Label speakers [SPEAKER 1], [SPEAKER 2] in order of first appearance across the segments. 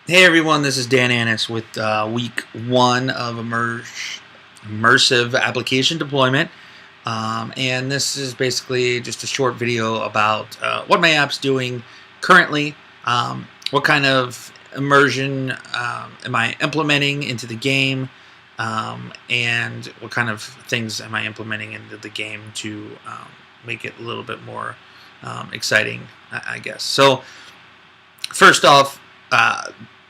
[SPEAKER 1] Hey everyone, this is Dan Annis with week one of immersive application deployment. And this is basically just a short video about what my app's doing currently, what kind of immersion am I implementing into the game, and what kind of things am I implementing into the game to make it a little bit more exciting, I guess. So, first off,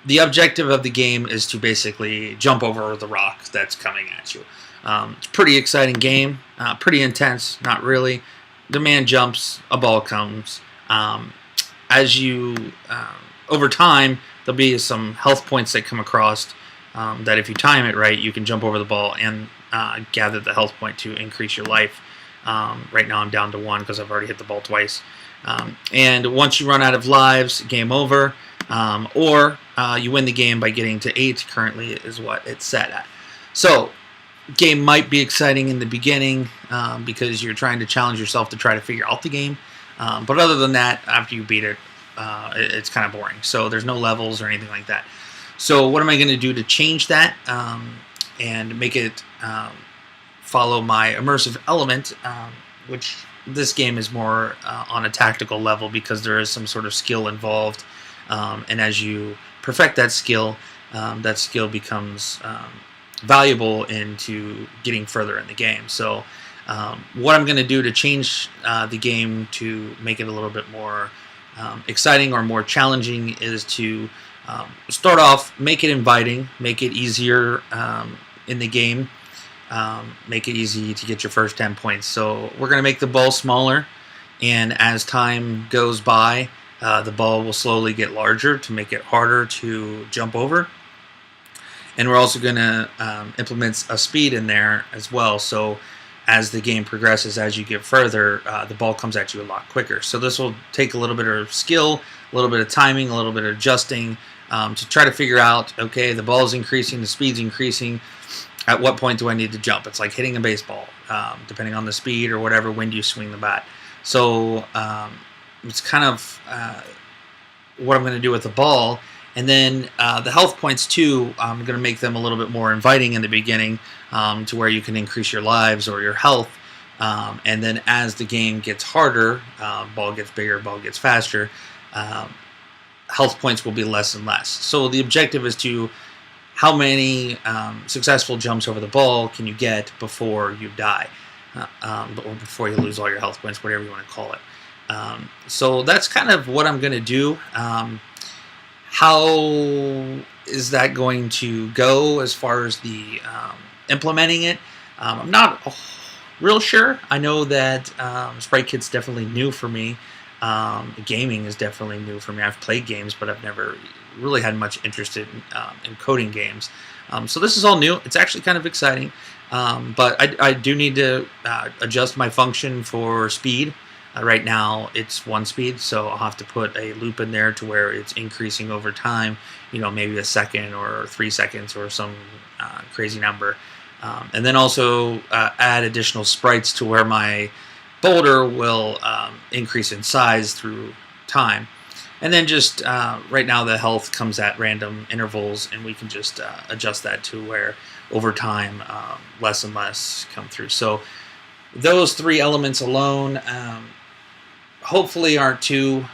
[SPEAKER 1] the objective of the game is to basically jump over the rock that's coming at you. It's a pretty exciting game, pretty intense, not really. The man jumps, a ball comes. As you, over time, there'll be some health points that come across that if you time it right, you can jump over the ball and gather the health point to increase your life. Right now I'm down to 1 because I've already hit the ball twice. And once you run out of lives, game over. Or you win the game by getting to 8 currently is what it's set at. So game might be exciting in the beginning because you're trying to challenge yourself to try to figure out the game. But other than that, after you beat it, it's kind of boring. So there's no levels or anything like that. So what am I going to do to change that and make it follow my immersive element, which this game is more on a tactical level because there is some sort of skill involved. And as you perfect that skill becomes valuable into getting further in the game. So what I'm going to do to change the game to make it a little bit more exciting or more challenging is to start off, make it inviting, make it easier in the game, make it easy to get your first 10 points. So we're going to make the ball smaller, and as time goes by, the ball will slowly get larger to make it harder to jump over. And we're also going to implement a speed in there as well. So as the game progresses, as you get further, the ball comes at you a lot quicker. So this will take a little bit of skill, a little bit of timing, a little bit of adjusting to try to figure out, okay, the ball's increasing, the speed's increasing. At what point do I need to jump? It's like hitting a baseball, depending on the speed or whatever, when do you swing the bat. So it's kind of what I'm going to do with the ball. And then the health points too, I'm going to make them a little bit more inviting in the beginning to where you can increase your lives or your health. And then as the game gets harder, ball gets bigger, ball gets faster, health points will be less and less. So the objective is to how many successful jumps over the ball can you get before you die, or before you lose all your health points, whatever you want to call it. So that's kind of what I'm going to do. How is that going to go as far as the implementing it? I'm not real sure. I know that Sprite Kit's definitely new for me. Gaming is definitely new for me. I've played games, but I've never really had much interest in coding games. So this is all new. It's actually kind of exciting. But I do need to adjust my function for speed. Right now it's 1 speed, so I'll have to put a loop in there to where it's increasing over time, maybe a second or 3 seconds or some crazy number. And then also add additional sprites to where my boulder will increase in size through time. And then just right now the health comes at random intervals, and we can just adjust that to where over time less and less come through. So those 3 elements alone hopefully aren't too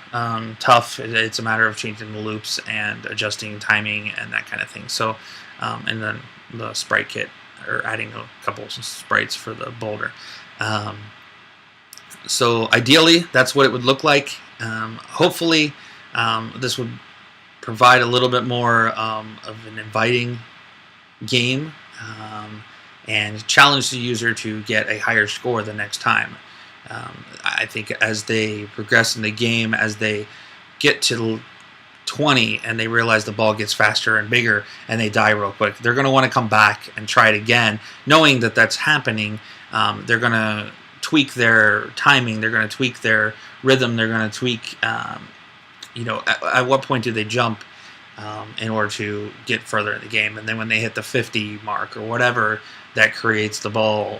[SPEAKER 1] tough. It's a matter of changing the loops and adjusting timing and that kind of thing. So and then the sprite kit, or adding a couple of sprites for the boulder. So ideally that's what it would look like. Hopefully this would provide a little bit more of an inviting game and challenge the user to get a higher score the next time. I think as they progress in the game, as they get to 20 and they realize the ball gets faster and bigger and they die real quick, they're going to want to come back and try it again, knowing that that's happening. They're going to tweak their timing, they're going to tweak their rhythm, they're going to tweak, at what point do they jump in order to get further in the game. And then when they hit the 50 mark or whatever, that creates the ball,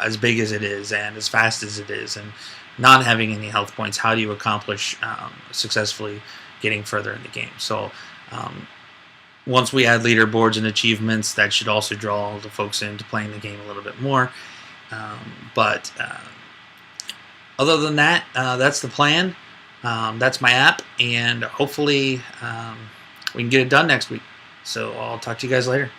[SPEAKER 1] as big as it is and as fast as it is, and not having any health points, how do you accomplish successfully getting further in the game? So once we add leaderboards and achievements, that should also draw the folks into playing the game a little bit more. But other than that, that's the plan. That's my app, and hopefully we can get it done next week. So I'll talk to you guys later.